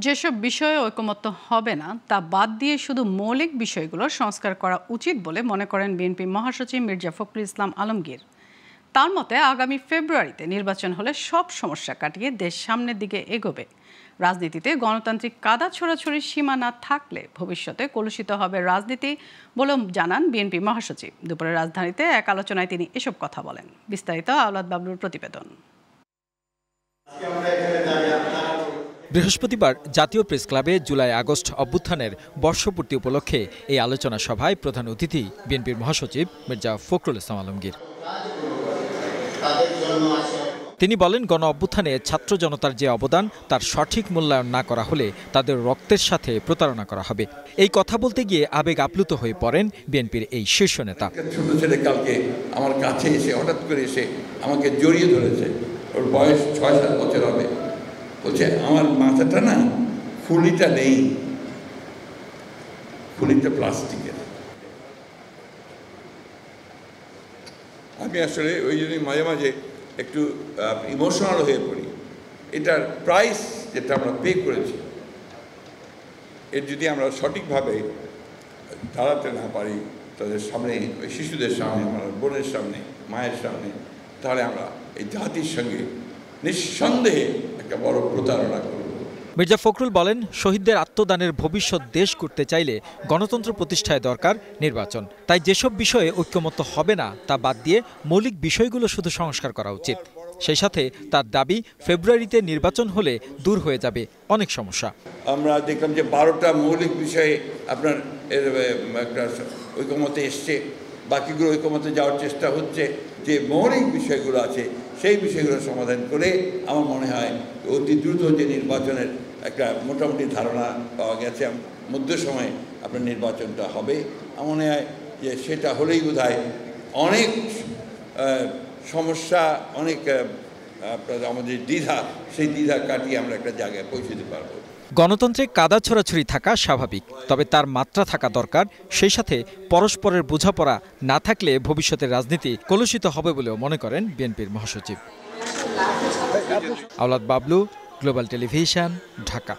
যেসব বিষয়ে ঐকমত্য হবে না তা বাদ দিয়ে শুধু মৌলিক বিষয়গুলো সংস্কার করা উচিত বলে মনে করেন বিএনপি মহাসচিব মির্জা ফখরুল ইসলাম আলমগীর। তার মতে আগামী ফেব্রুয়ারিতে নির্বাচন হলে সব সমস্যা কাটিয়ে দেশ সামনের দিকে এগোবে। রাজনীতিতে গণতান্ত্রিক কাদা ছোড়াছড়ির সীমা না থাকলে ভবিষ্যতে কলুষিত হবে রাজনীতি বলে জানান বিএনপি মহাসচিব। দুপুরে রাজধানীতে এক আলোচনায় তিনি এসব কথা বলেন। বিস্তারিত আওলাদ বাবলুর প্রতিবেদন। বৃহস্পতিবার জাতীয় প্রেস ক্লাবে জুলাই আগস্ট অভ্যুত্থানের বর্ষপূর্তি উপলক্ষে এই আলোচনা সভায় প্রধান অতিথি বিএনপির মহাসচিব মির্জা ফখরুল ইসলাম আলমগীর। তিনি বলেন, গণ অভ্যুত্থানে ছাত্র জনতার যে অবদান তার সঠিক মূল্যায়ন না করা হলে তাদের রক্তের সাথে প্রতারণা করা হবে। এই কথা বলতে গিয়ে আবেগ আপ্লুত হয়ে পড়েন বিএনপির এই শীর্ষ নেতা। ছোট ছেলে কালকে আমার কাছে এসে হঠাৎ করে এসে আমাকে জড়িয়ে ধরেছে। ওর বয়স ৬-৭ বছর হবে। বলছে, আমার মাথাটা না খুলিটা নেই, খুলিটা প্লাস্টিকের। আমি আসলে ওই জন্যই মাঝে মাঝে একটু ইমোশনাল হয়ে পড়ি। এটার প্রাইস যেটা আমরা পে করেছি, এর যদি আমরা সঠিকভাবে দাঁড়াতে না পারি তাদের সামনে, ওই শিশুদের সামনে, আমার বোনের সামনে, মায়ের সামনে, তাহলে আমরা এই জাতির সঙ্গে নিঃসন্দেহে একটা বড় প্রতারণা করব। মির্জা ফখরুল বলেন, শহীদদের আত্মদানের ভবিষ্যৎ দেশ করতে চাইলে গণতন্ত্র প্রতিষ্ঠায় দরকার নির্বাচন। তাই যেসব বিষয়ে ঐক্যমত্য হবে না তা বাদ দিয়ে মৌলিক বিষয়গুলো শুধু সংস্কার করা উচিত। সেই সাথে তার দাবি, ফেব্রুয়ারিতে নির্বাচন হলে দূর হয়ে যাবে অনেক সমস্যা। আমরা দেখলাম যে 12টা মৌলিক বিষয়ে আপনার একটা ঐক্যমতে এসছে, বাকিগুলো ঐক্যমতে যাওয়ার চেষ্টা হচ্ছে। যে মৌলিক বিষয়গুলো আছে সেই বিষয়গুলো সমাধান করে আমার মনে হয় অতি দ্রুত যে নির্বাচনের একটা মোটামুটি ধারণা পাওয়া গেছে, মধ্য সময়ে আপনার নির্বাচনটা হবে। আমার মনে হয় যে সেটা হলেই বোধহয় অনেক সমস্যা, অনেক আপনার আমাদের দ্বিধা, সেই দ্বিধা কাটিয়ে আমরা একটা জায়গায় পৌঁছতে পারবো। গণতন্ত্রে কাদা ছড়াছড়ি থাকা স্বাভাবিক, তবে তার মাত্রা থাকা দরকার। সেই সাথে পরস্পরের বোঝাপড়া না থাকলে ভবিষ্যতের রাজনীতি কলুষিত হবে বলেও মনে করেন বিএনপির মহাসচিব। আওলাদ বাবলু, গ্লোবাল টেলিভিশন, ঢাকা।